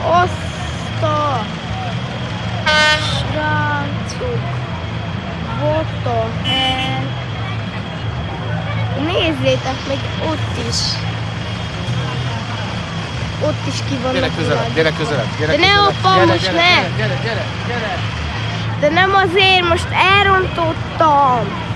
Azt a srácok. What the hell? Nézzétek meg ott is. Ott is ki vannak. Gyere közelebb, gyere közelebb, gyere De ne közelebb. apa, most ne! Gyere. De nem azért, most elrontottam.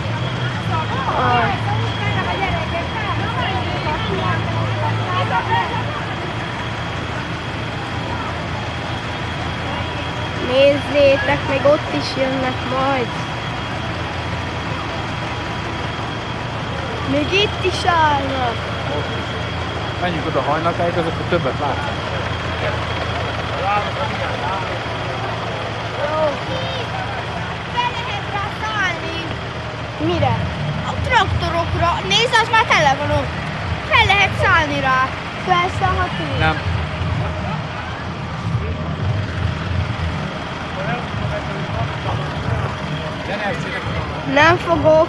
Nézzétek, meg ott is jönnek majd. Még itt is állnak. Menjünk oda hajnakáig, azok a többet látunk. Jó. Fel lehet rá szállni. Mire? A traktorokra. Nézd, az már tele van ott. Fel lehet szállni rá. Felszállhatunk? Nem. Nem fogok.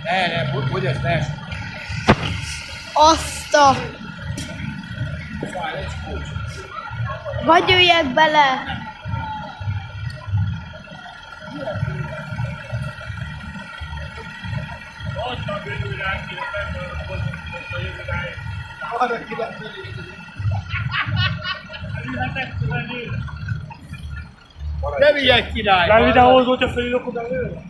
Ne, hogy ezt ne. Azt a... Vagy üljek bele. Nem ilyen király! Nem videózol, hogyha felülök oda előre?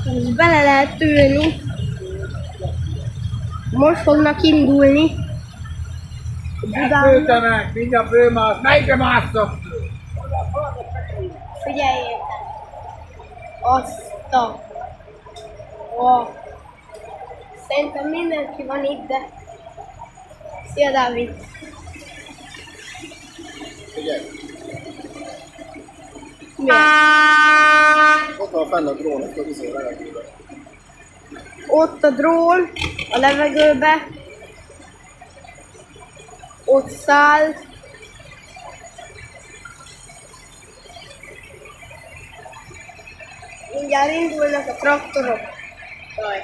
Most bele lehet ülni. Most fognak indulni. Főtte meg, mindjárt fölmász, melyikre másztok? Figyeljétek! Azt a... Ó. Szerintem mindenki van itt, de... Szia, Dávid! Figyelj, Miért? ott van fenn a drón, akkor izé levegőben. Ott a drón a levegőbe. Ott száll. Mindjárt indulnak a traktorok. Jaj.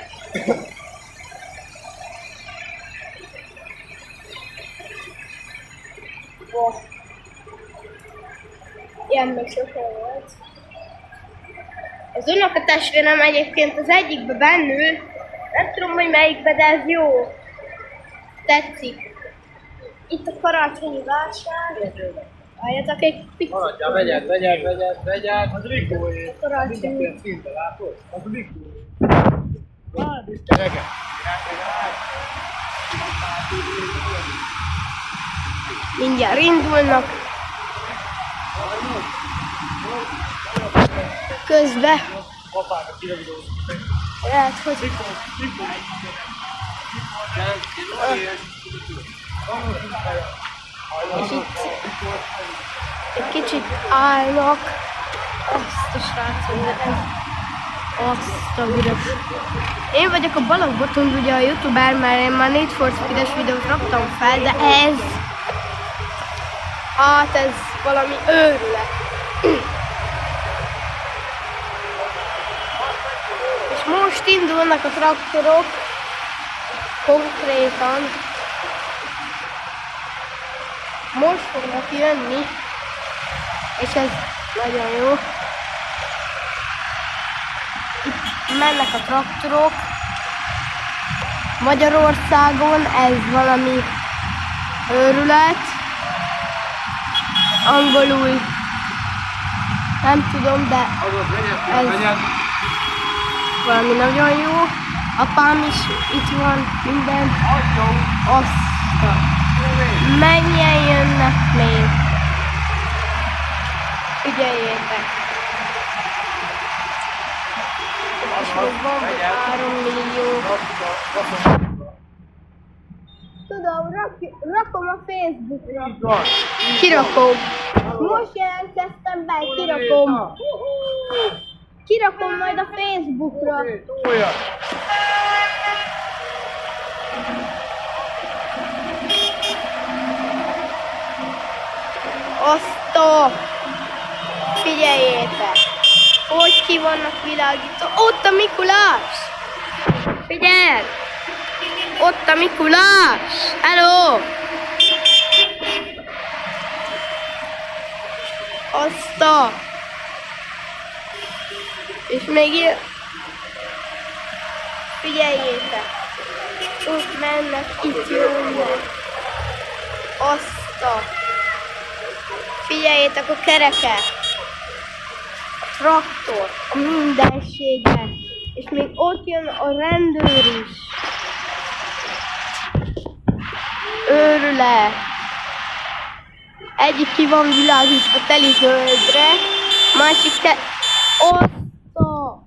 Oh. Ilyen még sokan volt. Az unokatestvérem egyébként az egyikbe bennül. Nem tudom, hogy melyikbe, de ez jó. Tetszik. Itt a karácsonyi vásár. Várjatok egy picit. Maradjál, vegyed. Az Rikóé. Karácsonyi. Minden szinte látod? Az Rikóé. Gyerekek! Mindjárt indulnak. Közben. Apának kirevidózunk. Lehet, hogy és itt egy kicsit állnak. Azt a srácot, ez azt a büdös. Én vagyok a Balogh Botond, ugye a youtuber, mert én már Need for Speed-es videót raktam fel, de ez... Hát ez valami őrület. És most indulnak a traktorok, konkrétan. Most fognak jönni, és ez nagyon jó. Itt mennek a traktorok. Magyarországon ez valami őrület. Angolul nem tudom, de ez valami nagyon jó. Apám is itt van, minden. Azt Mennyien jönnek még? Figyeljétek! És még van 3 millió. Tudom, rakom a Facebookra. Így van. Kirakom. Most jelentkeztem be, kirakom. Kirakom majd a Facebookra. Tolja. Azt a... Figyeljétek! Hogy ki vannak világítva. Ott a Mikulás! Figyelj! Ott a Mikulás! Hello! Azt a... És még ilyen... Figyeljétek! Ott mennek, itt jönnek. Azt a... Figyeljétek a kereket! A traktor, a mindenséget! És még ott jön a rendőr is! Őrület! Egyik ki van világítva teli zöldre, másik te... Oszta!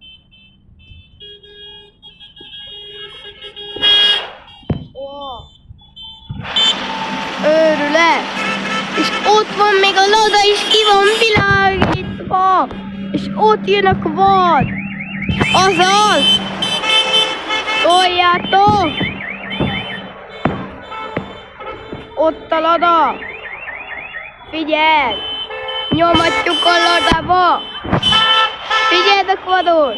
Őrület! És ott van még a Lada is, ki van világítva! És ott jön a kvad! Azaz! Toljátok! Ott a Lada! Figyelj! Nyomatjuk a Ladába! Figyeld a kvadot!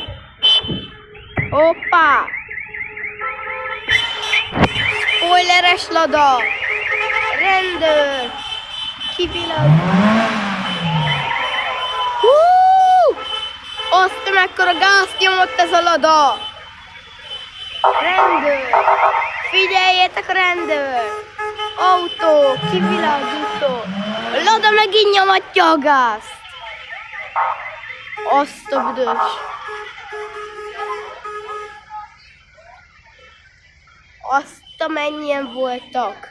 Hoppá! Spoileres Lada! Rendőr! Kivilágít! Azt mekkora gázt nyomott ez a Lada! Rendőr! Figyeljetek a rendőr! Autó! Kivilágító! A Lada megint nyomatja a gázt! Azt a büdös! Azt a mennyien voltak!